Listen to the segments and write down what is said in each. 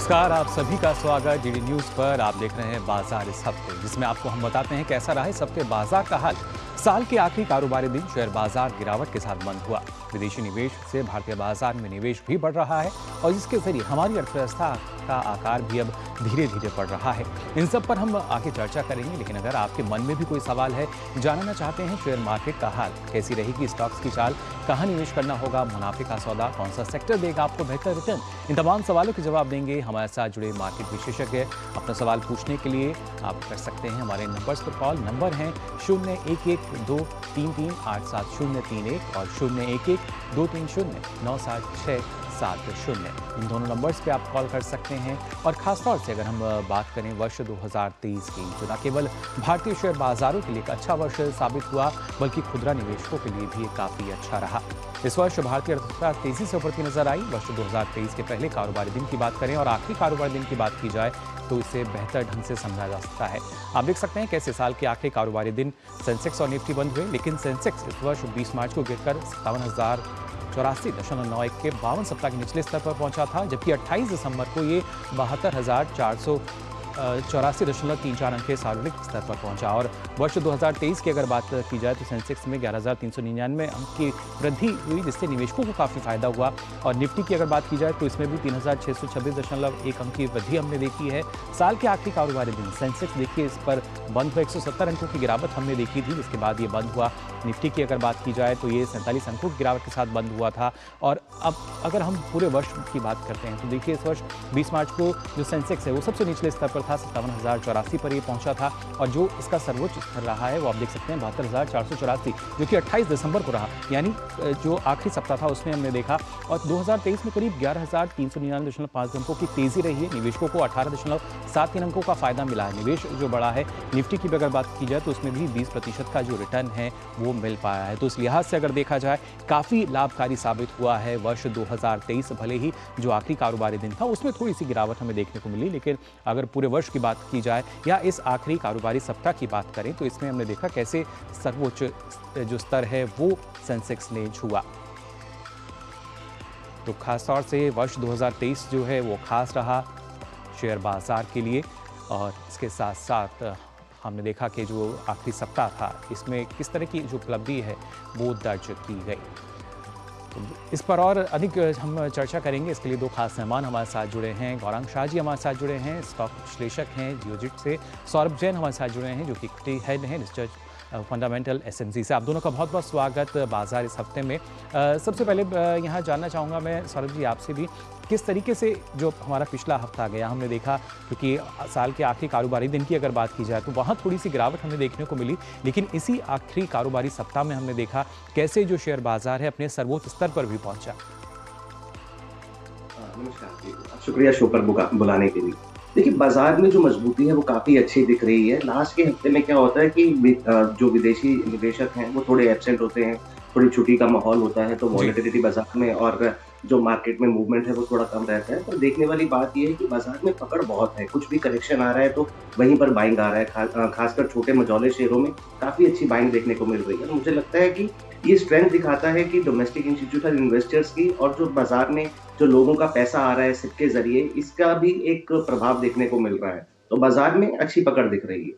नमस्कार, आप सभी का स्वागत डीडी न्यूज पर। आप देख रहे हैं बाजार इस हफ्ते, जिसमें आपको हम बताते हैं कैसा रहा इस हफ्ते बाजार का हाल। साल के आखिरी कारोबारी दिन शेयर बाजार गिरावट के साथ बंद हुआ। विदेशी निवेश से भारतीय बाजार में निवेश भी बढ़ रहा है और जिसके जरिए हमारी अर्थव्यवस्था का आकार भी अब धीरे धीरे बढ़ रहा है। इन सब पर हम आगे चर्चा करेंगे, लेकिन अगर आपके मन में भी कोई सवाल है, जानना चाहते हैं शेयर मार्केट का हाल, कैसी रहेगी स्टॉक्स की चाल, कहाँ निवेश करना होगा, मुनाफे का सौदा कौन सा सेक्टर देगा आपको बेहतर रिटर्न, इन तमाम सवालों के जवाब देंगे हमारे साथ जुड़े मार्केट विशेषज्ञ। अपना सवाल पूछने के लिए आप कर सकते हैं हमारे नंबर्स पर कॉल। नंबर हैं 011233873031 और 0112309760। इन दोनों नंबर्स पे आप कॉल कर सकते हैं। और खासतौर से अगर हम बात करें वर्ष 2023 की, जो न केवल भारतीय शेयर बाजारों के लिए एक अच्छा वर्ष साबित हुआ, बल्कि खुदरा निवेशकों के लिए भी काफ़ी अच्छा रहा। इस वर्ष भारतीय अर्थव्यवस्था तेजी से उभरती नजर आई। वर्ष 2023 के पहले कारोबारी दिन की बात करें और आखिरी कारोबारी दिन की बात की जाए तो इसे बेहतर ढंग से समझा जा सकता है। आप देख सकते हैं कैसे साल के आखिरी कारोबारी दिन सेंसेक्स और निफ्टी बंद हुए, लेकिन सेंसेक्स इस वर्ष 20 मार्च को गिरकर 57,084.91 के 52 सप्ताह के निचले स्तर पर पहुंचा था, जबकि 28 दिसंबर को ये 72,484.34 अंक के सार्वजनिक स्तर पर पहुंचा। और वर्ष 2023 की अगर बात की जाए तो सेंसेक्स में 11,399 अंक की वृद्धि हुई, जिससे निवेशकों को काफ़ी फायदा हुआ। और निफ्टी की अगर बात की जाए तो इसमें भी 3,626.1 अंक की वृद्धि हमने देखी है। साल के आखिरी कारोबारी दिन सेंसेक्स देखिए इस पर बंद हुआ, 170 अंकों की गिरावट हमने देखी थी, जिसके बाद ये बंद हुआ। निफ्टी की अगर बात की जाए तो ये 47 अंकों की गिरावट के साथ बंद हुआ था। और अब अगर हम पूरे वर्ष की बात करते हैं तो देखिए इस वर्ष 20 मार्च को जो सेंसेक्स है वो सबसे निचले स्तर पर था, 57,084 पर ये पहुंचा था। और जो इसका सर्वोच्च स्तर रहा है वो आप देख सकते हैं 72,484, जो कि 28 दिसंबर को रहा, यानी जो आखिरी सप्ताह था उसमें हमने देखा। और 2023 में करीब 11,399.5 अंकों की तेजी रही है। निवेशकों को 18.73 अंकों का फायदा मिला है, निवेश जो बढ़ा है। निफ्टी की भी अगर बात की जाए तो उसमें भी 20% का जो रिटर्न है वो मिल पाया है। तो इस लिहाज से अगर देखा जाए काफ़ी लाभकारी साबित हुआ है वर्ष 2023। भले ही जो आखिरी कारोबारी दिन था उसमें थोड़ी सी गिरावट हमें देखने को मिली, लेकिन अगर पूरे वर्ष की बात की जाए या इस आखिरी कारोबारी सप्ताह की बात करें तो इसमें हमने देखा कैसे सर्वोच्च जो स्तर है वो सेंसेक्स ने छुआ। तो खासतौर से वर्ष 2023 जो है वो खास रहा शेयर बाजार के लिए। और इसके साथ साथ हमने देखा कि जो आखिरी सप्ताह था इसमें किस तरह की जो उपलब्धि है वो दर्ज की गई। तो इस पर और अधिक हम चर्चा करेंगे। इसके लिए दो खास मेहमान हमारे साथ जुड़े हैं। गौरांग शाह जी हमारे साथ जुड़े हैं, स्टॉक विश्लेषक हैं जियोजिट से। सौरभ जैन हमारे साथ जुड़े हैं, जो कि इक्विटी हेड हैं रिसर्च फंडामेंटल एसएमसी से। आप दोनों का बहुत बहुत स्वागत बाजार इस हफ्ते में। सबसे पहले यहाँ जानना चाहूँगा मैं सौरभ जी आपसे भी, किस तरीके से जो हमारा पिछला हफ्ता गया हमने देखा, क्योंकि साल के आखिरी कारोबारी दिन की अगर बात की जाए तो वहाँ थोड़ी सी गिरावट हमें देखने को मिली, लेकिन इसी आखिरी कारोबारी सप्ताह में हमने देखा कैसे जो शेयर बाजार है अपने सर्वोच्च स्तर पर भी पहुंचा। नमस्कार जी, शुक्रिया शो पर बुलाने के लिए। देखिए, बाजार में जो मजबूती है वो काफी अच्छी दिख रही है। लास्ट के हफ्ते में क्या होता है कि जो विदेशी निवेशक हैं वो थोड़े एब्सेंट होते हैं, थोड़ी छुट्टी का माहौल होता है, तो वॉलेटिलिटी बाजार में और जो मार्केट में मूवमेंट है वो थोड़ा कम रहता है। पर देखने वाली बात ये है कि बाजार में पकड़ बहुत है, कुछ भी करेक्शन आ रहा है तो वहीं पर बाइंग आ रहा है। खासकर छोटे मझौले शेयरों में काफी अच्छी बाइंग देखने को मिल रही है। मुझे लगता है कि ये स्ट्रेंथ दिखाता है कि डोमेस्टिक इंस्टीट्यूशनल इन्वेस्टर्स की और जो बाजार में जो लोगों का पैसा आ रहा है सिप के जरिए, इसका भी एक प्रभाव देखने को मिल रहा है। तो बाजार में अच्छी पकड़ दिख रही है।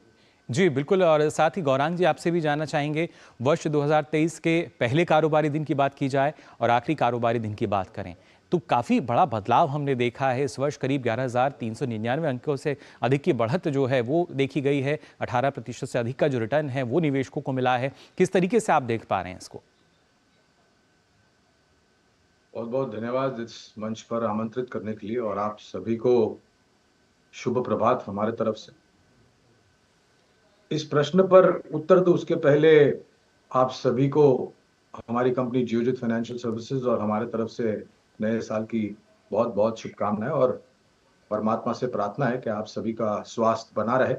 जी बिल्कुल। और साथ ही गौरांग जी आपसे भी जानना चाहेंगे, वर्ष 2023 के पहले कारोबारी दिन की बात की जाए और आखिरी कारोबारी दिन की बात करें तो काफ़ी बड़ा बदलाव हमने देखा है। इस वर्ष करीब 11,399 अंकों से अधिक की बढ़त जो है वो देखी गई है। 18% से अधिक का जो रिटर्न है वो निवेशकों को मिला है। किस तरीके से आप देख पा रहे हैं इसको? बहुत बहुत धन्यवाद इस मंच पर आमंत्रित करने के लिए, और आप सभी को शुभ प्रभात हमारे तरफ से। इस प्रश्न पर उत्तर तो उसके पहले आप सभी को हमारी कंपनी जियोजित फाइनेंशियल सर्विसेज और हमारे तरफ से नए साल की बहुत बहुत शुभकामनाएं, और परमात्मा से प्रार्थना है कि आप सभी का स्वास्थ्य बना रहे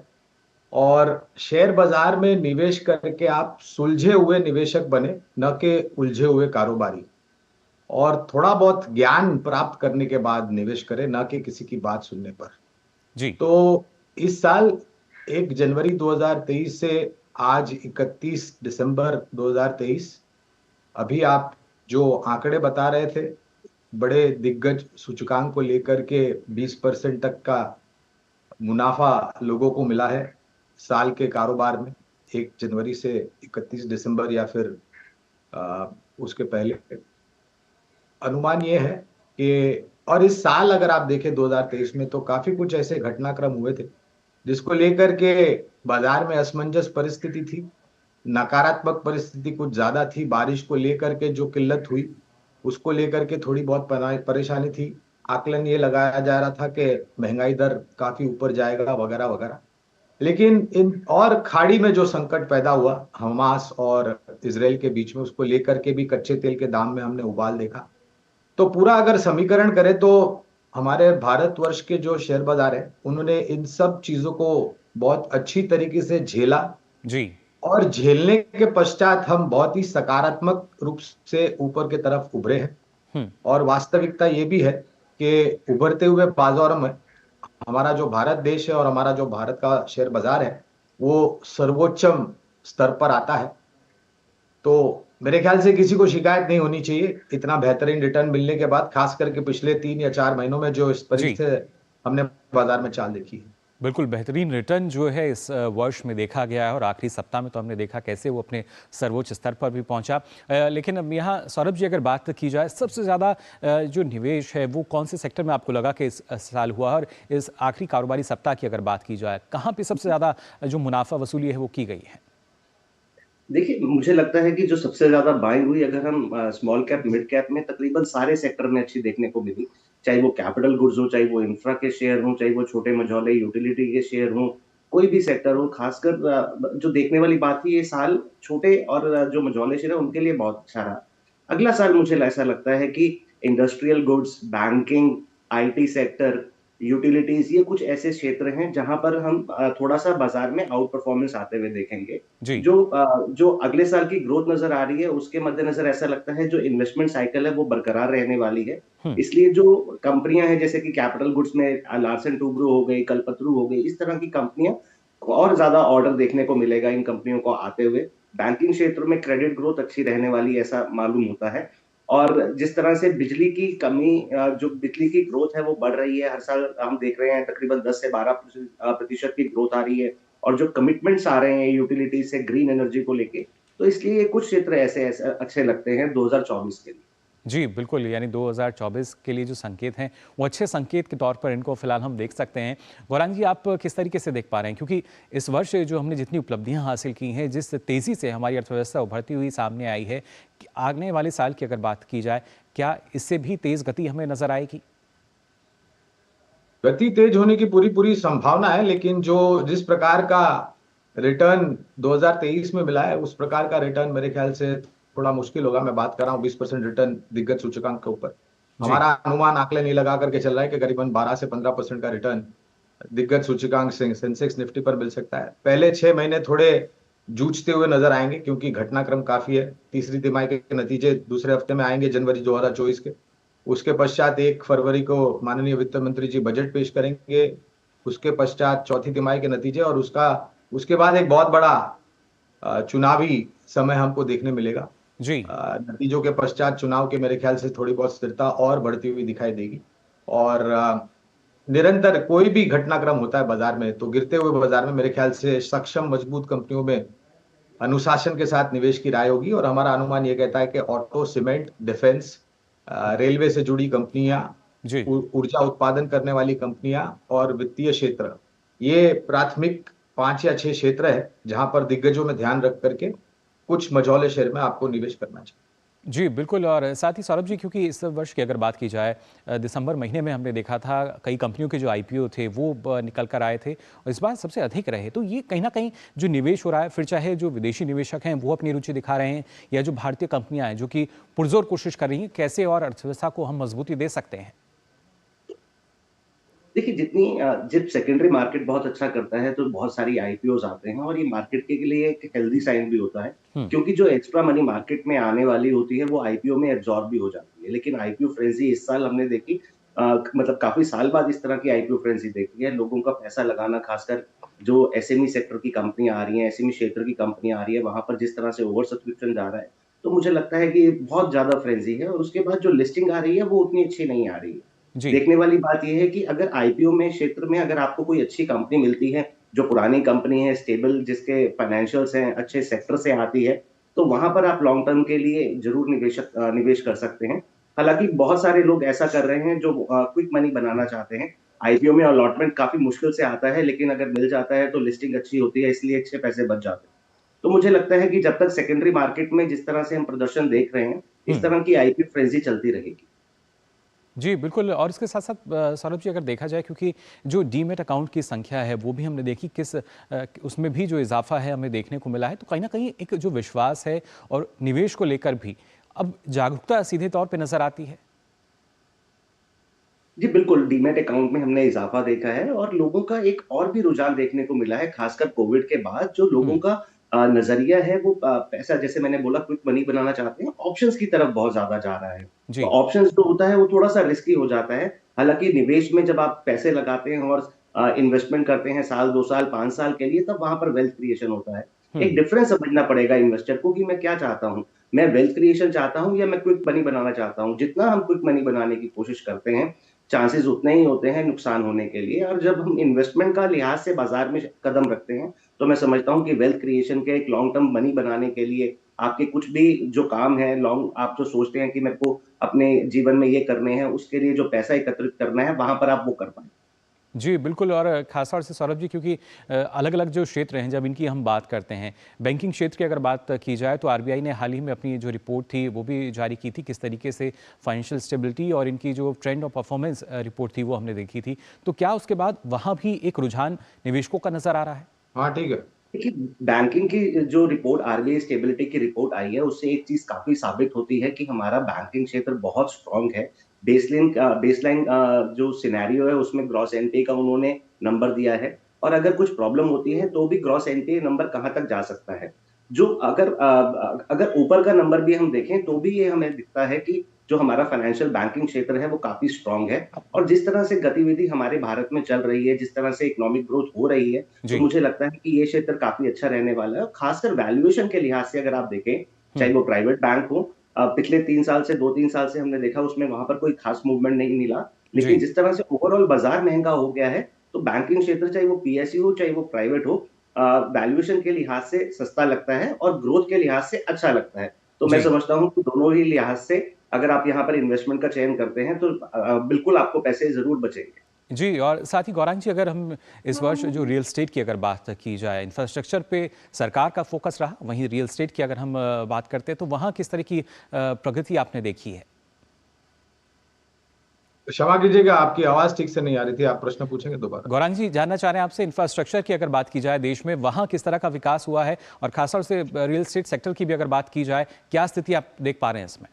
और शेयर बाजार में निवेश करके आप सुलझे हुए निवेशक बने, न कि उलझे हुए कारोबारी। और थोड़ा बहुत ज्ञान प्राप्त करने के बाद निवेश करें, ना कि किसी की बात सुनने पर। जी। तो इस साल 1 जनवरी 2023 से आज 31 दिसंबर 2023, अभी आप जो आंकड़े बता रहे थे बड़े दिग्गज सूचकांक को लेकर के 20% तक का मुनाफा लोगों को मिला है साल के कारोबार में, 1 जनवरी से 31 दिसंबर या फिर उसके पहले। अनुमान ये है कि और इस साल अगर आप देखें 2023 में, तो काफी कुछ ऐसे घटनाक्रम हुए थे जिसको लेकर के बाजार में असमंजस परिस्थिति थी, नकारात्मक परिस्थिति कुछ ज्यादा थी। बारिश को लेकर के जो किल्लत हुई उसको लेकर के थोड़ी बहुत परेशानी थी। आकलन ये लगाया जा रहा था कि महंगाई दर काफी ऊपर जाएगा वगैरह वगैरह। लेकिन इन और खाड़ी में जो संकट पैदा हुआ हमास और इसराइल के बीच में, उसको लेकर के भी कच्चे तेल के दाम में हमने उबाल देखा। तो पूरा अगर समीकरण करें तो हमारे भारतवर्ष के जो शेयर बाजार है उन्होंने इन सब चीजों को बहुत अच्छी तरीके से झेला जी। और झेलने के पश्चात हम बहुत ही सकारात्मक रूप से ऊपर की तरफ उभरे हैं। और वास्तविकता ये भी है कि उभरते हुए बाजारों में हमारा जो भारत देश है और हमारा जो भारत का शेयर बाजार है वो सर्वोच्चम स्तर पर आता है। तो मेरे ख्याल से किसी को शिकायत नहीं होनी चाहिए इतना बेहतरीन रिटर्न मिलने के बाद, खास करके पिछले 3 या 4 महीनों में जो इस तरीके जी। से हमने बाजार में चाल देखी है। बिल्कुल बेहतरीन रिटर्न जो है इस वर्ष में देखा गया है और आखिरी सप्ताह में तो हमने देखा कैसे वो अपने सर्वोच्च स्तर पर भी पहुंचा। लेकिन अब यहाँ सौरभ जी अगर बात की जाए, सबसे ज़्यादा जो निवेश है वो कौन से सेक्टर में आपको लगा कि इस साल हुआ, और इस आखिरी कारोबारी सप्ताह की अगर बात की जाए कहाँ पे सबसे ज़्यादा जो मुनाफा वसूली है वो की गई है? देखिए, मुझे लगता है कि जो सबसे ज़्यादा बाइंग हुई, अगर हम स्मॉल कैप, मिड कैप में तकरीबन सारे सेक्टर में अच्छी देखने को मिली। चाहे वो कैपिटल गुड्स हो, चाहे वो इंफ्रा के शेयर हों, चाहे वो छोटे मझौले यूटिलिटी के शेयर हों, कोई भी सेक्टर हो, खासकर जो देखने वाली बात थी, ये साल छोटे और जो मझौले शेयर हैं, उनके लिए बहुत अच्छा रहा। अगला साल मुझे ऐसा लगता है कि industrial goods, banking, IT sector, utilities, ये कुछ ऐसे क्षेत्र हैं जहाँ पर हम थोड़ा-सा बाज़ार में आउट परफॉर्मेंस आते हुए देखेंगे। जी। जो अगले साल की ग्रोथ नज़र आ रही है, उसके मद्देनज़र ऐसा लगता है जो इन्वेस्टमेंट साइकिल है वो बरकरार रहने वाली है। इसलिए जो कंपनियाँ हैं जैसे कि कैपिटल गुड्स में लार्सन टुब्रो हो गई, कल्पतरू हो गई, इस तरह की कंपनियाँ को और ज़्यादा ऑर्डर देखने को मिलेगा इन कंपनियों को आते हुए। बैंकिंग क्षेत्र में क्रेडिट ग्रोथ अच्छी रहने वाली ऐसा मालूम होता है। और जिस तरह से बिजली की कमी जो बिजली की ग्रोथ है वो बढ़ रही है, हर साल हम देख रहे हैं तकरीबन 10 से 12% प्रतिशत की ग्रोथ आ रही है। और जो कमिटमेंट्स आ रहे हैं यूटिलिटी से ग्रीन एनर्जी को लेके, तो इसलिए ये कुछ क्षेत्र ऐसे ऐसे अच्छे लगते हैं 2024 के लिए। जी बिल्कुल, यानी 2024 के लिए जो संकेत हैं वो अच्छे संकेत के तौर पर इनको फिलहाल हम देख सकते हैं। गौरांग जी, आप किस तरीके से देख पा रहे हैं, क्योंकि इस वर्ष जो हमने जितनी उपलब्धियां हासिल की हैं, जिस तेज़ी से हमारी अर्थव्यवस्था उभरती हुई सामने आई है, कि आने वाले साल की अगर बात की जाए, क्या इससे भी तेज़ गति हमें नजर आएगी? गति तेज होने की पूरी पूरी संभावना है, लेकिन जो जिस प्रकार का रिटर्न 2023 में मिला है उस प्रकार का रिटर्न मेरे ख्याल से थोड़ा मुश्किल होगा। मैं बात कर रहा हूँ 20% रिटर्न दिग्गज सूचकांक के ऊपर। जी। हमारा अनुमान आंकलन ये लगा करके चल रहा है कि करीबन 12 से 15% का रिटर्न दिग्गज सूचकांक सेंसेक्स निफ्टी पर मिल सकता है। पहले 6 महीने थोड़े जूझते हुए नजर आएंगे क्योंकि घटनाक्रम काफी है। तीसरी तिमाही के नतीजे दूसरे हफ्ते में आएंगे, जनवरी 2024 के। उसके पश्चात 1 फरवरी को माननीय वित्त मंत्री जी बजट पेश करेंगे। उसके पश्चात चौथी तिमाही के नतीजे, और उसके बाद एक बहुत बड़ा चुनावी समय हमको देखने मिलेगा। जी। नतीजों के पश्चात चुनाव के मेरे ख्याल से थोड़ी बहुत स्थिरता और बढ़ती हुई दिखाई देगी। और निरंतर कोई भी घटनाक्रम होता है बाजार में, तो गिरते हुए बाजार में मेरे ख्याल से सक्षम मजबूत कंपनियों में अनुशासन के साथ निवेश की राय होगी। और हमारा अनुमान यह कहता है कि ऑटो, सीमेंट, डिफेंस, रेलवे से जुड़ी कंपनियां, जी। ऊर्जा उत्पादन करने वाली कंपनियां और वित्तीय क्षेत्र, ये प्राथमिक 5 या 6 क्षेत्र है जहां पर दिग्गजों में ध्यान रख करके कुछ मझौले शेयर में आपको निवेश करना चाहिए। जी बिल्कुल, और साथ ही सौरभ जी, क्योंकि इस वर्ष की अगर बात की जाए, दिसंबर महीने में हमने देखा था कई कंपनियों के जो आईपीओ थे वो निकल कर आए थे और इस बार सबसे अधिक रहे। तो ये कहीं ना कहीं जो निवेश हो रहा है, फिर चाहे जो विदेशी निवेशक हैं वो अपनी रुचि दिखा रहे हैं, या जो भारतीय कंपनियां हैं जो कि पुरजोर कोशिश कर रही हैं, कैसे और अर्थव्यवस्था को हम मजबूती दे सकते हैं? देखिए, जब सेकेंडरी मार्केट बहुत अच्छा करता है तो बहुत सारी आईपीओज आते हैं और ये मार्केट के लिए एक हेल्दी साइन भी होता है, क्योंकि जो एक्स्ट्रा मनी मार्केट में आने वाली होती है वो आईपीओ में एब्जॉर्ब भी हो जाती है। लेकिन आईपीओ फ्रेंजी इस साल हमने देखी, मतलब काफी साल बाद इस तरह की आईपीओ फ्रेंजी देखी है। लोगों का पैसा लगाना, खासकर जो एसएमई सेक्टर की कंपनियां आ रही हैं, एसएमई क्षेत्र की कंपनियां आ रही है, वहां पर जिस तरह से ओवर सब्सक्रिप्शन जा रहा है, तो मुझे लगता है कि बहुत ज़्यादा फ्रेंजी है और उसके बाद जो लिस्टिंग आ रही है, वो उतनी अच्छी नहीं आ रही है। जी। देखने वाली बात ये है कि अगर आईपीओ में क्षेत्र में अगर आपको कोई अच्छी कंपनी मिलती है, जो पुरानी कंपनी है, स्टेबल जिसके फाइनेंशियल्स हैं, अच्छे सेक्टर से आती है, तो वहाँ पर आप लॉन्ग टर्म के लिए ज़रूर निवेश कर सकते हैं। हालाँकि बहुत सारे लोग ऐसा कर रहे हैं जो क्विक मनी बनाना चाहते हैं। आईपीओ में अलॉटमेंट काफ़ी मुश्किल से आता है, लेकिन अगर मिल जाता है तो लिस्टिंग अच्छी होती है, इसलिए अच्छे पैसे बच जाते हैं। तो मुझे लगता है कि जब तक सेकेंडरी मार्केट में जिस तरह से हम प्रदर्शन देख रहे हैं, इस हुँ। तरह की आईपीओ फ्रेज़ी चलती रहेगी। जी, बिल्कुल। और इसके साथ-साथ सौरभ जी, अगर देखा जाए, क्योंकि जो डीमैट अकाउंट की संख्या है वो भी हमने देखी, उसमें भी जो इज़ाफ़ा है हमें देखने को मिला है, तो कहीं न कहीं एक जो विश्वास है और निवेश को लेकर भी अब जागरूकता सीधे तौर पे नज़र आती है। जी, बिल्कुल, डीमैट अकाउंट में हमने इज़ाफ़ा देखा है और लोगों का एक और भी रुझान देखने को मिला है, ख़ासकर कोविड के बाद जो लोगों हुँ। का नज़रिया है वो पैसा जैसे मैंने बोला क्विक मनी बनाना चाहते हैं, ऑप्शंस की तरफ बहुत ज़्यादा जा रहा है। तो जी। ऑप्शंस जो होता है वो थोड़ा-सा रिस्की हो जाता है। हालाँकि निवेश में जब आप पैसे लगाते हैं और इन्वेस्टमेंट करते हैं साल, 2 साल, 5 साल के लिए तब वहाँ पर वेल्थ क्रिएशन होता है। एक हुँ। डिफरेंस समझना पड़ेगा इन्वेस्टर को कि मैं क्या चाहता हूँ? मैं वेल्थ क्रिएशन चाहता हूँ या मैं क्विक मनी बनाना चाहता हूँ? जितना हम क्विक मनी बनाने की कोशिश करते हैं, चांसेस उतने ही होते हैं नुकसान होने के लिए और जब हम इन्वेस्टमेंट का लिहाज से बाजार में कदम रखते हैं, तो मैं समझता हूँ कि वेल्थ क्रिएशन के एक लॉन्ग टर्म मनी बनाने के लिए आपके कुछ भी जो काम है लॉन्ग आप जो सोचते हैं कि मेरे को अपने जीवन में ये करने हैं, उसके लिए जो पैसा एकत्रित करना है, वहाँ पर आप वो कर पाएँ। जी, बिल्कुल। और ख़ास तौर से सौरभ जी, क्योंकि अलग-अलग जो क्षेत्र हैं जब इनकी हम बात करते हैं, बैंकिंग क्षेत्र की अगर बात की जाए तो आरबीआई ने हाल ही में अपनी जो रिपोर्ट थी वो भी जारी की थी, किस तरीके से फाइनेंशियल स्टेबिलिटी और इनकी जो ट्रेंड ऑफ परफॉर्मेंस रिपोर्ट थी वो हमने देखी थी। तो क्या उसके बाद वहाँ भी एक रुझान निवेशकों का नज़र आ रहा है? हाँ, ठीक है। देखिए, बैंकिंग की जो रिपोर्ट आरबीआई स्टेबिलिटी की रिपोर्ट आई है, उससे एक चीज़ काफ़ी साबित होती है कि हमारा बैंकिंग क्षेत्र बहुत स्ट्रॉन्ग है। बेसलाइन जो सिनेरियो है, उसमें ग्रॉस एनपीए का उन्होंने नंबर दिया है और अगर कुछ प्रॉब्लम होती है, तो भी ग्रॉस एनपीए नंबर कहाँ तक जा सकता है। जो अगर ऊपर का नंबर भी हम देखें, तो भी ये हमें दिखता है कि जो हमारा फाइनेंशियल बैंकिंग क्षेत्र है, वो काफ़ी स्ट्रॉन्ग है और जिस तरह से गतिविधि हमारे भारत में चल रही है, जिस तरह से इकोनॉमिक ग्रोथ हो रही है, तो जी। मुझे लगता है कि ये क्षेत्र काफ़ी अच्छा रहने वाला है और खासकर वैल्यूएशन के लिहाज से अगर आप देखें, चाहे हुँ। वो प्राइवेट बैंक हो पिछले 3 साल से 2-3 साल से हमने देखा उसमें वहाँ पर कोई खास मूवमेंट नहीं मिला। लेकिन जी। जिस तरह से ओवरऑल बाज़ार महँगा हो गया है, तो बैंकिंग क्षेत्र चाहे वो पीएसयू हो, चाहे वो प्राइवेट हो वैल्यूएशन के लिहाज से सस्ता लगता है और ग्रोथ के लिहाज से अच्छा लगता है। तो मैं जी। समझता हूँ कि दोनों ही लिहाज से अगर आप यहाँ पर इन्वेस्टमेंट का चयन करते हैं, तो बिल्कुल आपको पैसे ज़रूर बचेंगे। जी, और साथ ही गौरांग जी, अगर हम इस वर्ष जो रियल एस्टेट की अगर बात की जाए, इंफ्रास्ट्रक्चर पे सरकार का फोकस रहा, वहीं रियल एस्टेट की अगर हम बात करते हैं तो वहाँ किस तरह की प्रगति आपने देखी है? क्षमा कीजिएगा, आपकी आवाज़ ठीक से नहीं आ रही थी। आप प्रश्न पूछेंगे दोबारा? गौरांग जी, जानना चाह रहे हैं आपसे, इंफ्रास्ट्रक्चर की अगर बात की जाए देश में, वहाँ किस तरह का विकास हुआ है और खासतौर से रियल एस्टेट सेक्टर की भी अगर बात की जाए, क्या स्थिति आप देख पा रहे हैं इसमें?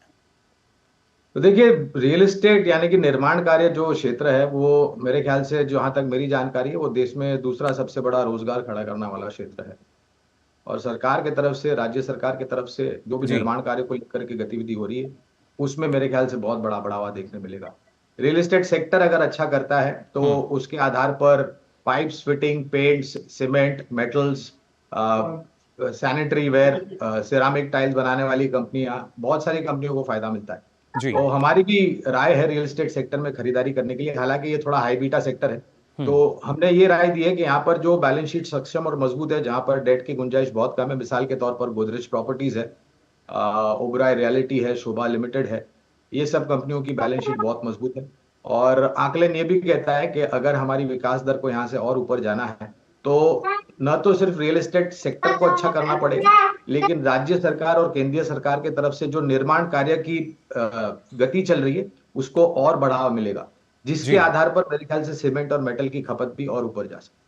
तो देखिए, रियल एस्टेट यानी कि निर्माण कार्य जो क्षेत्र है, वो मेरे ख्याल से जहाँ तक मेरी जानकारी है, वो देश में दूसरा सबसे बड़ा रोज़गार खड़ा करने वाला क्षेत्र है। और सरकार की तरफ से, राज्य सरकार की तरफ से जो भी जी। निर्माण कार्य को लेकर के गतिविधि हो रही है, उसमें मेरे ख्याल से बहुत बड़ा बढ़ावा देखने मिलेगा। रियल एस्टेट सेक्टर अगर अच्छा करता है, तो हुँ। उसके आधार पर pipes, fitting, paints, cement, metals, sanitary ware, ceramic tiles बनाने वाली कंपनियां, बहुत सारी कंपनियों को फायदा मिलता है। जी। तो हमारी भी राय है रियल एस्टेट सेक्टर में खरीदारी करने के लिए, हालांकि ये थोड़ा हाई बीटा सेक्टर है। हुँ। तो हमने ये राय दी है कि यहाँ पर जो बैलेंस शीट सक्षम और मजबूत है, जहाँ पर डेट की गुंजाइश बहुत कम है, मिसाल के तौर पर गोदरेज प्रॉपर्टीज है, ओबराय रियलिटी है, शोभा लिमिटेड है, ये सब कंपनियों की बैलेंस शीट बहुत मजबूत है। और आकलन ये भी कहता है कि अगर हमारी विकास दर को यहाँ से और ऊपर जाना है, तो न तो सिर्फ रियल एस्टेट सेक्टर को अच्छा करना पड़ेगा, लेकिन राज्य सरकार और केंद्रीय सरकार की तरफ से जो निर्माण कार्य की गति चल रही है, उसको और बढ़ावा मिलेगा, जिसके जी। आधार पर मेरे ख्याल से सीमेंट और मेटल की खपत भी और ऊपर जा सकती है।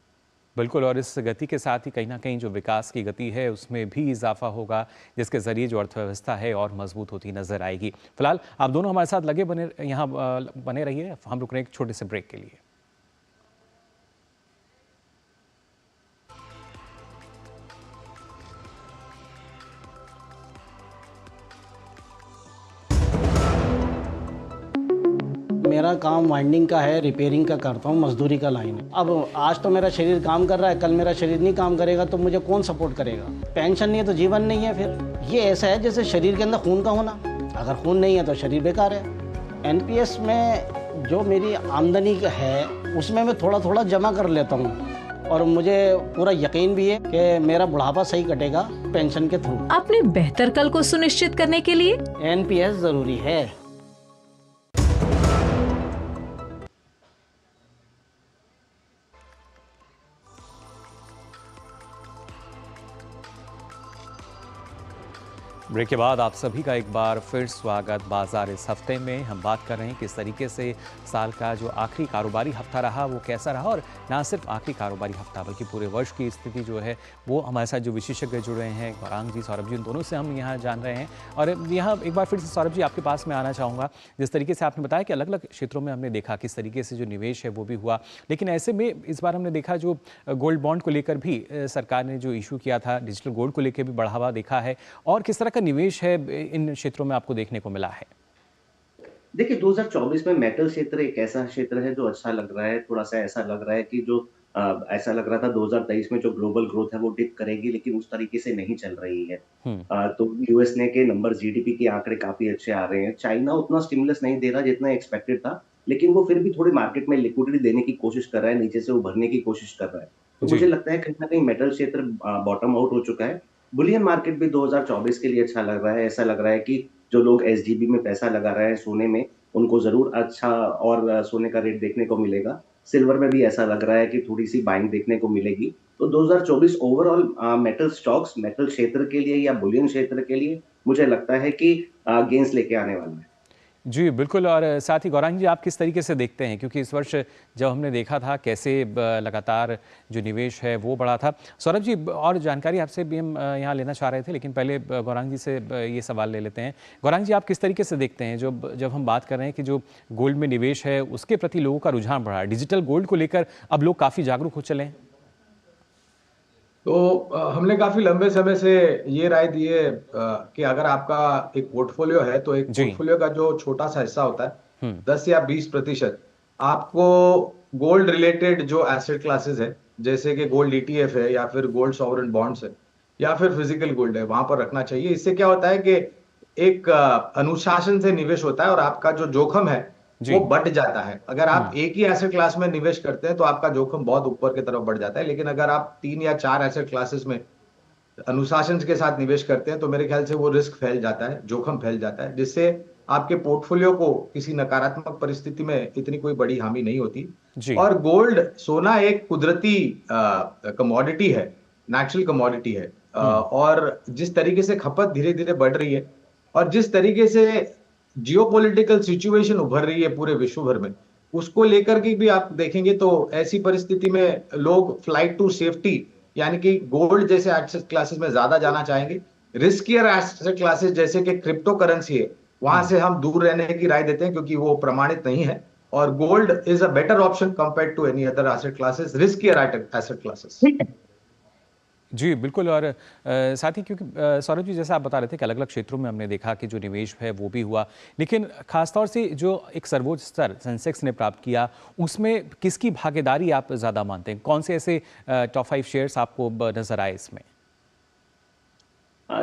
बिल्कुल। और इस गति के साथ ही कहीं न कहीं जो विकास की गति है उसमें भी इज़ाफ़ा होगा, जिसके ज़रिए जो अर्थव्यवस्था है और मज़बूत होती नज़र आएगी। फ़िलहाल आप दोनों हमारे साथ लगे बने यहाँ बने रहिए, हम रुक रहे हैं एक छोटे से ब्रेक के लिए। मेरा मेरा काम वाइंडिंग का है, रिपेयरिंग का करता हूँ, मजदूरी का लाइन है। अब आज तो मेरा शरीर काम कर रहा है, कल मेरा शरीर नहीं काम करेगा तो मुझे कौन सपोर्ट करेगा? पेंशन नहीं है तो जीवन नहीं है। फिर ये ऐसा है जैसे शरीर के अंदर खून का होना, अगर खून नहीं है तो शरीर बेकार है। एनपीएस में जो मेरी आमदनी है उसमें मैं थोड़ा थोड़ा जमा कर लेता हूँ और मुझे पूरा यकीन भी है कि मेरा बुढ़ापा सही कटेगा पेंशन के थ्रू। अपने बेहतर कल को सुनिश्चित करने के लिए एनपीएस जरूरी है। ब्रेक के बाद आप सभी का एक बार फिर स्वागत। बाजार इस हफ्ते में हम बात कर रहे हैं किस तरीके से साल का जो आखिरी कारोबारी हफ्ता रहा वो कैसा रहा, और ना सिर्फ आखिरी कारोबारी हफ्ता बल्कि पूरे वर्ष की स्थिति जो है वो हमारे साथ जो विशेषज्ञ जुड़े हैं, गौरांग जी, सौरभ जी, उन दोनों से हम यहाँ जान रहे हैं। और यहाँ एक बार फिर से सौरभ जी आपके पास में आना चाहूँगा। जिस तरीके से आपने बताया कि अलग अलग क्षेत्रों में हमने देखा किस तरीके से जो निवेश है वो भी हुआ, लेकिन ऐसे में इस बार हमने देखा जो गोल्ड बॉन्ड को लेकर भी सरकार ने जो इशू किया था, डिजिटल गोल्ड को लेकर भी बढ़ावा देखा है, और किस तरह का निवेश है इन क्षेत्रों में आपको देखने को मिला है? देखिए 2024 में मेटल क्षेत्र एक ऐसा क्षेत्र है जो अच्छा लग रहा है। थोड़ा सा ऐसा लग रहा है कि जो ऐसा लग रहा था 2023 में जो ग्लोबल ग्रोथ है वो डिप करेगी, लेकिन उस तरीके से नहीं चल रही है। तो यूएस ने के नंबर, जीडीपी के आंकड़े काफी अच्छे आ रहे हैं। चाइना उतना स्टिमुलस नहीं दे रहा जितना एक्सपेक्टेड था, लेकिन वो फिर भी थोड़ी मार्केट में लिक्विडिटी देने की कोशिश कर रहा है, नीचे से उभरने की कोशिश कर रहा है। तो मुझे लगता है कहीं ना कहीं मेटल क्षेत्र बॉटम आउट हो चुका है। बुलियन मार्केट भी 2024 के लिए अच्छा लग रहा है। ऐसा लग रहा है कि जो लोग एसजीबी में पैसा लगा रहे हैं सोने में, उनको जरूर अच्छा और सोने का रेट देखने को मिलेगा। सिल्वर में भी ऐसा लग रहा है कि थोड़ी सी बाइंग देखने को मिलेगी। तो 2024 ओवरऑल मेटल स्टॉक्स, मेटल क्षेत्र के लिए या बुलियन क्षेत्र के लिए मुझे लगता है कि गेंस लेके आने वाला है। जी बिल्कुल। और साथ ही गौरांग जी आप किस तरीके से देखते हैं, क्योंकि इस वर्ष जब हमने देखा था कैसे लगातार जो निवेश है वो बढ़ा था। सौरभ जी और जानकारी आपसे भी हम यहाँ लेना चाह रहे थे, लेकिन पहले गौरांग जी से ये सवाल ले लेते हैं। गौरांग जी आप किस तरीके से देखते हैं जब हम बात कर रहे हैं कि जो गोल्ड में निवेश है उसके प्रति लोगों का रुझान बढ़ा है, डिजिटल गोल्ड को लेकर अब लोग काफ़ी जागरूक हो चले हैं? तो हमने काफी लंबे समय से ये राय दी है कि अगर आपका एक पोर्टफोलियो है तो एक पोर्टफोलियो का जो छोटा सा हिस्सा होता है 10 या 20% आपको गोल्ड रिलेटेड जो एसेट क्लासेस है, जैसे कि गोल्ड ईटीएफ है या फिर गोल्ड सॉवरेन बॉन्ड्स है या फिर फिजिकल गोल्ड है, वहां पर रखना चाहिए। इससे क्या होता है कि एक अनुशासन से निवेश होता है और आपका जो जोखिम है वो बढ़ जाता है। अगर आप एक ही एसेट क्लास में निवेश करते हैं तो आपका जोखिम बहुत ऊपर की तरफ बढ़ जाता है, लेकिन अगर आप 3 या 4 एसेट क्लासेस में अनुशासन के साथ निवेश करते हैं तो मेरे ख्याल से वो रिस्क फैल जाता है, जोखिम फैल जाता है, जिससे आपके पोर्टफोलियो को किसी नकारात्मक परिस्थिति में इतनी कोई बड़ी हानि नहीं होती। और गोल्ड, सोना एक कुदरती कमोडिटी है, नेचुरल कमोडिटी है, और जिस तरीके से खपत धीरे धीरे बढ़ रही है और जिस तरीके से जियोपॉलिटिकल सिचुएशन उभर रही है पूरे विश्व भर में, उसको लेकर के भी आप देखेंगे तो ऐसी परिस्थिति में लोग फ्लाइट टू सेफ्टी यानी कि गोल्ड जैसे एसेट क्लासेस में ज्यादा जाना चाहेंगे। रिस्कियर एसेट क्लासेस जैसे कि क्रिप्टो करेंसी है, वहां से हम दूर रहने की राय देते हैं क्योंकि वो प्रमाणित नहीं है, और gold is a better option compared to any other asset classes, riskier asset classes. जी बिल्कुल। और साथ ही क्योंकि सौरभ जी जैसा आप बता रहे थे कि अलग अलग क्षेत्रों में हमने देखा कि जो निवेश है वो भी हुआ, लेकिन खासतौर से जो एक सर्वोच्च स्तर सेंसेक्स ने प्राप्त किया उसमें किसकी भागीदारी आप ज़्यादा मानते हैं? कौन से ऐसे टॉप 5 शेयर्स आपको नजर आए इसमें?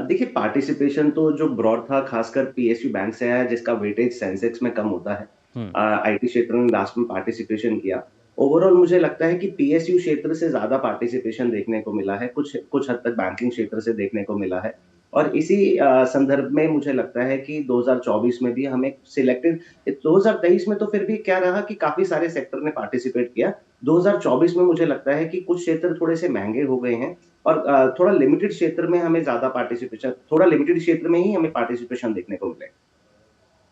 देखिए पार्टिसिपेशन तो जो ब्रॉड था खासकर पीएसयू बैंक से आया, जिसका वेटेज सेंसेक्स में कम होता है। आईटी क्षेत्र ने लास्ट में पार्टिसिपेशन किया। ओवरऑल मुझे लगता है कि पीएसयू क्षेत्र से ज्यादा पार्टिसिपेशन देखने को मिला है, कुछ हद तक बैंकिंग क्षेत्र से देखने को मिला है। और इसी संदर्भ में मुझे लगता है कि 2024 में भी हमें सिलेक्टेड, 2023 में तो फिर भी क्या रहा कि काफी सारे सेक्टर ने पार्टिसिपेट किया। 2024 में मुझे लगता है कि कुछ क्षेत्र थोड़े से महंगे हो गए हैं और थोड़ा लिमिटेड क्षेत्र में हमें ज्यादा पार्टिसिपेशन, थोड़ा लिमिटेड क्षेत्र में ही हमें पार्टिसिपेशन देखने को मिले।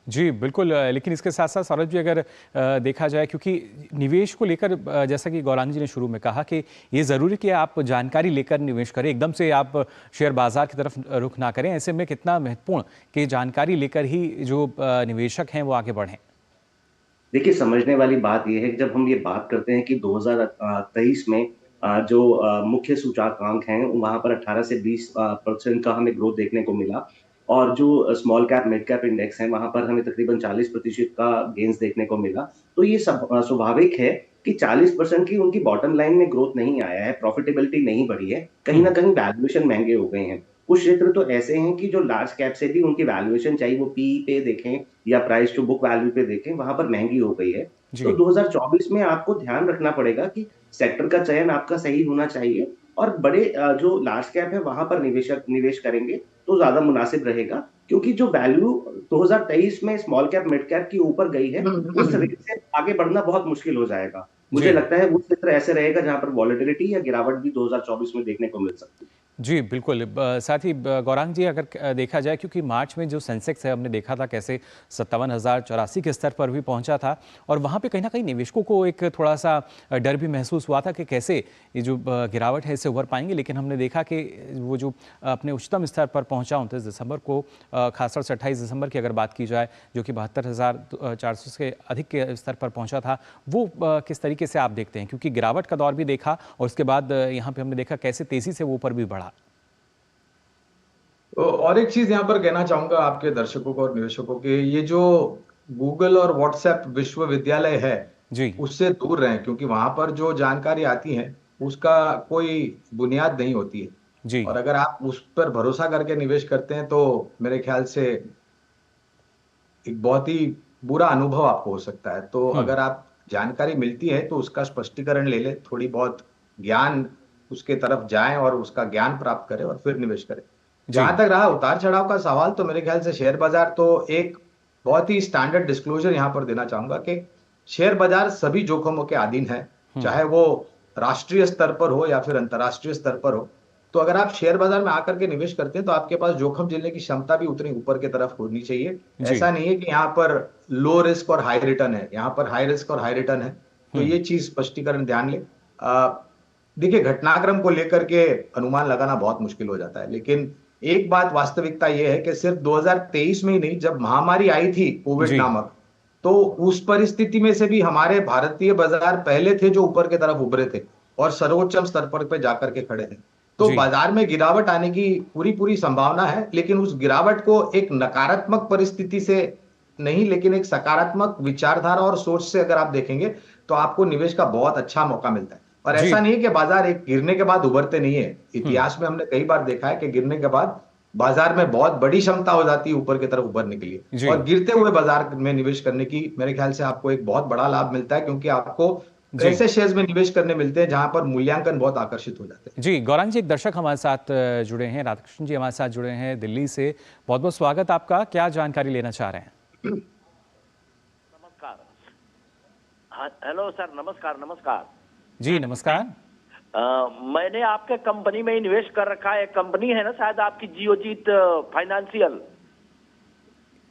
जी बिल्कुल। लेकिन इसके साथ साथ सौरभ जी अगर देखा जाए, क्योंकि निवेश को लेकर जैसा कि गौरांग जी ने शुरू में कहा कि ये ज़रूरी कि आप जानकारी लेकर निवेश करें, एकदम से आप शेयर बाजार की तरफ रुख ना करें। ऐसे में कितना महत्वपूर्ण कि जानकारी लेकर ही जो निवेशक हैं वो आगे बढ़ें? देखिए समझने वाली बात यह है कि जब हम ये बात करते हैं कि 2023 में जो मुख्य सूचकांक हैं वहां पर 18 से 20% का हमें ग्रोथ देखने को मिला। और जो small cap mid cap index है वहां पर हमें तकरीबन 40% का गेन्स देखने को मिला। तो ये स्वाभाविक है कि 40% की उनकी बॉटम लाइन में ग्रोथ नहीं आया है, प्रॉफिटेबिलिटी नहीं बढ़ी है, कहीं ना कहीं वैल्यूएशन महंगे हो गए हैं। कुछ क्षेत्र तो ऐसे हैं कि जो लार्ज कैप से भी उनकी वैल्यूएशन, चाहे वो पी पे देखें या प्राइस टू बुक वैल्यू पे देखें, वहां पर महंगी हो गई है। तो जी 2024 में आपको ध्यान रखना पड़ेगा कि सेक्टर का चयन आपका सही होना चाहिए, और बड़े जो लार्ज कैप है वहां पर निवेश करेंगे तो ज्यादा मुनासिब रहेगा, क्योंकि जो वैल्यू 2023 में स्मॉल कैप मिड कैप की ऊपर गई है, उस रेट से आगे बढ़ना बहुत मुश्किल हो जाएगा। मुझे जी लगता है वो क्षेत्र ऐसे रहेगा जहां पर वॉलेटिलिटी या गिरावट भी 2024 में देखने को मिल सकती है। जी, बिल्कुल। साथ ही गौरांग जी, अगर देखा जाए, क्योंकि मार्च में जो सेंसेक्स है हमने देखा था कैसे 57,084 के स्तर पर भी पहुंचा था, और वहां पे कहीं ना कहीं निवेशकों को एक थोड़ा-सा डर भी महसूस हुआ था कि कैसे ये जो गिरावट है इससे उभर पाएंगे। लेकिन हमने देखा कि वो जो अपने उच्चतम स्तर पर पहुंचा 29 दिसंबर को, खासतौर से 28 दिसंबर की अगर बात की जाए, जो कि 72,400 से अधिक के स्तर पर पहुंचा था, वो किस तरीके से आप देखते हैं? क्योंकि गिरावट का दौर भी देखा और उसके बाद यहाँ पे हमने देखा कैसे तेजी से वो ऊपर भी बढ़ा। तो और एक चीज यहाँ पर कहना चाहूंगा आपके दर्शकों को और निवेशकों के, ये जो गूगल और व्हाट्सएप विश्वविद्यालय है जी उससे दूर रहें, क्योंकि वहां पर जो जानकारी आती है उसका कोई बुनियाद नहीं होती है। जी और अगर आप उस पर भरोसा करके निवेश करते हैं तो मेरे ख्याल से एक बहुत ही बुरा अनुभव आपको हो सकता है। तो अगर आप जानकारी मिलती है तो उसका स्पष्टीकरण ले लें, थोड़ी बहुत ज्ञान उसके तरफ जाएं और उसका ज्ञान प्राप्त करें और फिर निवेश करें। जी जहां तक रहा उतार चढ़ाव का सवाल, तो मेरे ख्याल से शेयर बाजार तो एक बहुत ही स्टैंडर्ड डिस्क्लोजर यहां पर देना चाहूंगा कि शेयर बाजार सभी जोखिमों के अधीन है, चाहे वो राष्ट्रीय स्तर पर हो या फिर अंतर्राष्ट्रीय स्तर पर हो। तो अगर आप शेयर बाजार में आकर के निवेश करते हैं तो आपके पास जोखिम झेलने की क्षमता भी उतनी ऊपर की तरफ होनी चाहिए। जी ऐसा नहीं है कि यहाँ पर लो रिस्क और हाई रिटर्न है, यहाँ पर हाई रिस्क और हाई रिटर्न है। तो ये चीज स्पष्टीकरण ध्यान ले। देखिए, घटनाक्रम को लेकर के अनुमान लगाना बहुत मुश्किल हो जाता है, लेकिन एक बात वास्तविकता यह है कि सिर्फ 2023 में ही नहीं, जब महामारी आई थी कोविड जी नामक, तो उस परिस्थिति में से भी हमारे भारतीय बाजार पहले थे जो ऊपर की तरफ उभरे थे और सर्वोच्च स्तर पर पे जाकर के खड़े थे। तो जी बाजार में गिरावट आने की पूरी पूरी संभावना है, लेकिन उस गिरावट को एक नकारात्मक परिस्थिति से नहीं, लेकिन एक सकारात्मक विचारधारा और सोच से अगर आप देखेंगे तो आपको निवेश का बहुत अच्छा मौका मिलता है। और जी ऐसा नहीं है कि बाजार एक गिरने के बाद उभरते नहीं है। इतिहास में हमने कई बार देखा है कि गिरने के बाद बाजार में बहुत बड़ी क्षमता हो जाती है ऊपर की तरफ उभरने के लिए, जी और गिरते हुए बाजार में निवेश करने की मेरे ख्याल से आपको एक बहुत बड़ा लाभ मिलता है, क्योंकि आपको जी ऐसे शेयर्स में निवेश करने मिलते हैं जहां पर मूल्यांकन बहुत आकर्षित हो जाते हैं। जी गौरांग जी, एक दर्शक हमारे साथ जुड़े हैं, राधाकृष्ण जी हमारे साथ जुड़े हैं दिल्ली से। बहुत बहुत स्वागत आपका। क्या जानकारी लेना चाह रहे हैं? नमस्कार। हाँ, हेलो सर, नमस्कार नमस्कार। जी नमस्कार। मैंने आपके कंपनी में इन्वेस्ट कर रखा है। एक कंपनी है ना शायद आपकी, जियोजीत फाइनेंशियल।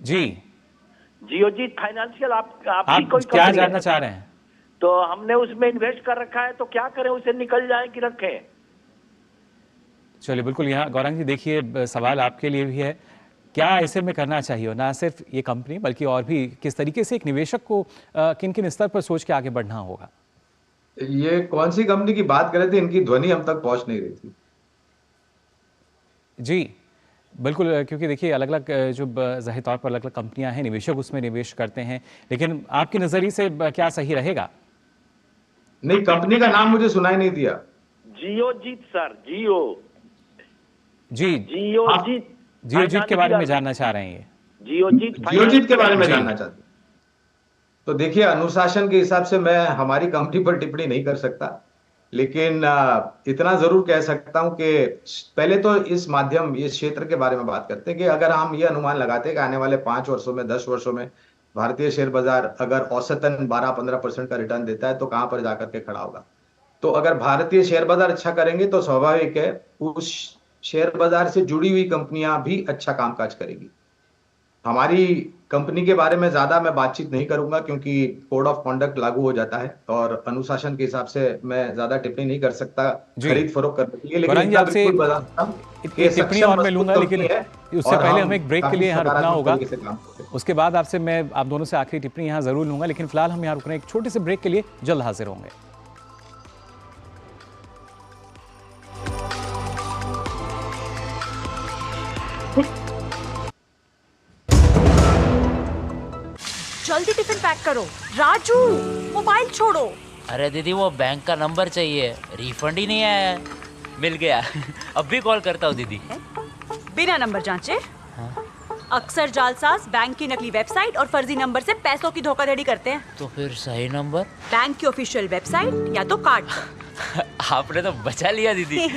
जी जियोजीत फाइनेंशियल आपकी आप कोई क्या कंपनी जानना है? चाह रहे हैं? तो हमने उसमें इन्वेस्ट कर रखा है, तो क्या करें, उसे निकल जाए कि रखें? चलिए, बिल्कुल। यहाँ गौरांग जी देखिए, सवाल आपके लिए भी है, क्या ऐसे में करना चाहिए? और ना सिर्फ ये कंपनी बल्कि और भी किस तरीके से एक निवेशक को किन किन स्तर पर सोच के आगे बढ़ना होगा? ये कौन सी कंपनी की बात कर रहे थे? इनकी ध्वनि हम तक पहुंच नहीं रही थी। जी बिल्कुल, क्योंकि देखिए अलग अलग जो ज़ाहिर तौर पर अलग अलग कंपनियां हैं, निवेशक उसमें निवेश करते हैं, लेकिन आपके नज़रिए से क्या सही रहेगा? नहीं, कंपनी का नाम मुझे सुनाई नहीं दिया। जियोजीत सर, जी जियोजीत जियोजीत के बारे में जानना चाह रहे हैं ये? जियोजीत के बारे में जी। जानना चाहते हैं। तो देखिए, अनुशासन के हिसाब से मैं हमारी कंपनी पर टिप्पणी नहीं कर सकता, लेकिन इतना जरूर कह सकता हूं कि पहले तो इस क्षेत्र के बारे में बात करते हैं कि अगर हम ये अनुमान लगाते हैं कि आने वाले 5 वर्षों में, 10 वर्षों में भारतीय शेयर बाजार अगर औसतन 12-15% का रिटर्न देता है तो कहां पर जाकर के खड़ा होगा। तो अगर भारतीय शेयर बाजार अच्छा करेंगे तो स्वाभाविक है उस शेयर बाजार से जुड़ी हुई कंपनियां भी अच्छा कामकाज करेगी। हमारी कंपनी के बारे में ज्यादा मैं बातचीत नहीं करूंगा, क्योंकि कोड ऑफ कॉन्डक्ट लागू हो जाता है और अनुशासन के हिसाब से मैं ज्यादा टिप्पणी नहीं कर सकता जी। खरीद फरोख्त करने के लिए। लेकिन गौरांग जी, इतना आपसे बिल्कुल बता सकता हूं कि टिप्पणी सक्षम और मैं लूंगा, मजबूत लेकिन कंपनी है उससे और पहले हम हमें एक ब्रेक के काफी लिए यहाँ रुकना सकारात्मक होगा। तरीके से काम करते हैं। उसके बाद आपसे मैं आप दोनों से आखिरी टिप्पणी यहाँ जरूर लूंगा, लेकिन फिलहाल हम यहाँ रुक रहे हैं एक छोटे से ब्रेक के लिए, जल्द हाजिर होंगे। जल्दी टिफिन पैक करो। राजू, मोबाइल छोड़ो। अरे दीदी वो बैंक का नंबर चाहिए, रिफंड ही नहीं आया है। मिल गया। अब भी कॉल करता हूँ दीदी। बिना नंबर जांचे? अक्सर जालसाज बैंक की नकली वेबसाइट और फर्जी नंबर से पैसों की धोखाधड़ी करते हैं। तो फिर सही नंबर? बैंक की ऑफिशियल वेबसाइट या तो कार्ड। आपने तो बचा लिया दीदी।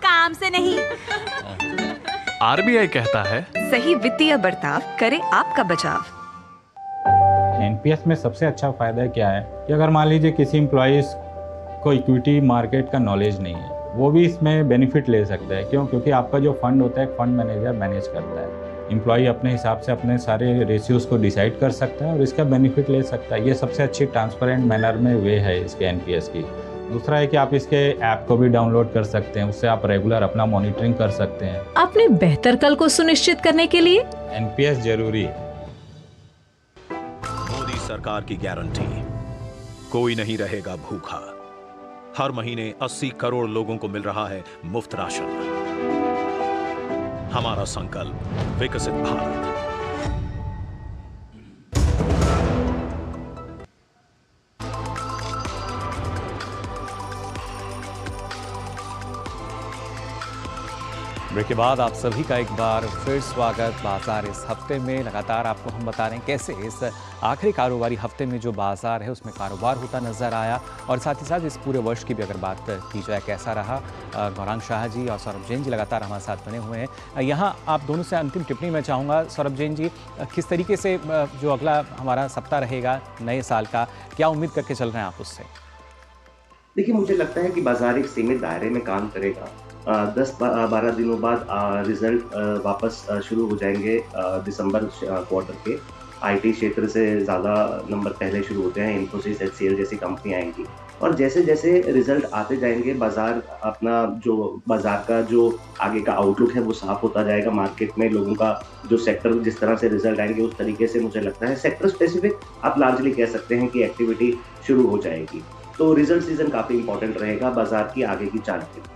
काम से नहीं। आरबीआई कहता है, सही वित्तीय बर्ताव करे आपका बचाव। एनपीएस में सबसे अच्छा फायदा क्या है कि अगर मान लीजिए किसी एम्प्लॉइज को इक्विटी मार्केट का नॉलेज नहीं है, वो भी इसमें बेनिफिट ले सकता है। क्यों? क्योंकि आपका जो फंड होता है फंड मैनेजर मैनेज करता है। एम्प्लॉय अपने हिसाब से अपने सारे रेशियोज को डिसाइड कर सकता है और इसका बेनिफिट ले सकता है। ये सबसे अच्छी ट्रांसपेरेंट मैनर में वे है इसके एनपीएस की। दूसरा है कि आप इसके ऐप को भी डाउनलोड कर सकते हैं, उससे आप रेगुलर अपना मॉनिटरिंग कर सकते हैं। अपने बेहतर कल को सुनिश्चित करने के लिए एनपीएस जरूरी है। मोदी सरकार की गारंटी, कोई नहीं रहेगा भूखा। हर महीने 80 करोड़ लोगों को मिल रहा है मुफ्त राशन। हमारा संकल्प विकसित भारत। ब्रेक के बाद आप सभी का एक बार फिर स्वागत। बाजार इस हफ्ते में लगातार आपको हम बता रहे हैं कैसे इस आखिरी कारोबारी हफ्ते में जो बाजार है उसमें कारोबार होता नजर आया, और साथ ही साथ इस पूरे वर्ष की भी अगर बात की जाए कैसा रहा। गौरांग शाह जी और सौरभ जैन जी लगातार हमारे साथ बने हुए हैं। यहाँ आप दोनों से अंतिम टिप्पणी मैं चाहूँगा। सौरभ जैन जी, किस तरीके से जो अगला हमारा सप्ताह रहेगा नए साल का, क्या उम्मीद करके चल रहे हैं आप उससे? देखिए, मुझे लगता है कि बाजार एक सीमित दायरे में काम करेगा। 10-12 दिनों बाद रिजल्ट वापस शुरू हो जाएंगे। दिसंबर क्वार्टर के आईटी क्षेत्र से ज़्यादा नंबर पहले शुरू होते हैं। इन्फोसिस, एचसीएल जैसी कंपनियां आएंगी, और जैसे जैसे रिजल्ट आते जाएंगे बाजार अपना जो बाजार का जो आगे का आउटलुक है वो साफ होता जाएगा। मार्केट में लोगों का जो सेक्टर जिस तरह से रिजल्ट आएंगे उस तरीके से मुझे लगता है सेक्टर स्पेसिफिक आप लार्जली कह सकते हैं कि एक्टिविटी शुरू हो जाएगी। तो रिजल्ट सीजन काफ़ी इंपॉर्टेंट रहेगा बाजार की आगे की चाल के लिए।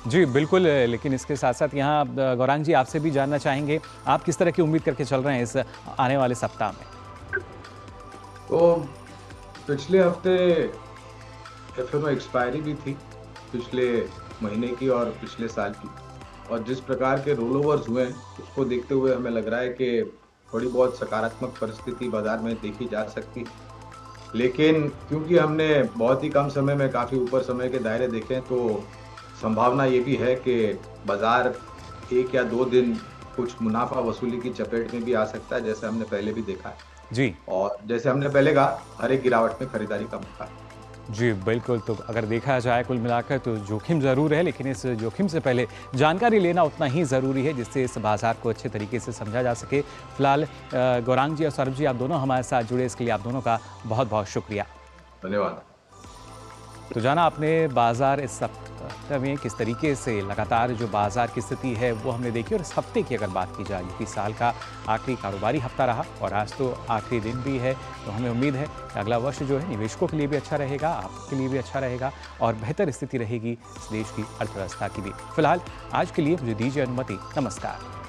जी बिल्कुल, लेकिन इसके साथ साथ यहाँ गौरांग जी आपसे भी जानना चाहेंगे, आप किस तरह की उम्मीद करके चल रहे हैं इस आने वाले सप्ताह में? तो पिछले हफ्ते एफएमओ एक्सपायरी भी थी पिछले महीने की और पिछले साल की, और जिस प्रकार के रोल ओवर्स हुए हैं उसको देखते हुए हमें लग रहा है कि थोड़ी बहुत सकारात्मक परिस्थिति बाजार में देखी जा सकती है। लेकिन क्योंकि हमने बहुत ही कम समय में काफ़ी ऊपर समय के दायरे देखे हैं, तो संभावना ये भी है कि बाजार 1 या 2 दिन कुछ मुनाफा वसूली की चपेट में भी आ सकता है, जैसे हमने पहले भी देखा है जी। और जैसे हमने पहले कहा, हर एक गिरावट में खरीदारी का मौका है। जी बिल्कुल, तो अगर देखा जाए कुल मिलाकर तो जोखिम ज़रूर है, लेकिन इस जोखिम से पहले जानकारी लेना उतना ही ज़रूरी है जिससे इस बाजार को अच्छे तरीके से समझा जा सके। फिलहाल गौरांग जी और सौरभ जी, आप दोनों हमारे साथ जुड़े, इसके लिए आप दोनों का बहुत बहुत शुक्रिया। धन्यवाद। तो जाना आपने बाजार इस सप्ताह में किस तरीके से लगातार जो बाजार की स्थिति है वो हमने देखी, और इस हफ्ते की अगर बात की जाए कि साल का आखिरी कारोबारी हफ्ता रहा और आज तो आखिरी दिन भी है, तो हमें उम्मीद है कि अगला वर्ष जो है निवेशकों के लिए भी अच्छा रहेगा, आपके लिए भी अच्छा रहेगा और बेहतर स्थिति रहेगी इस देश की अर्थव्यवस्था की भी। फिलहाल आज के लिए मुझे दीजिए अनुमति। नमस्कार।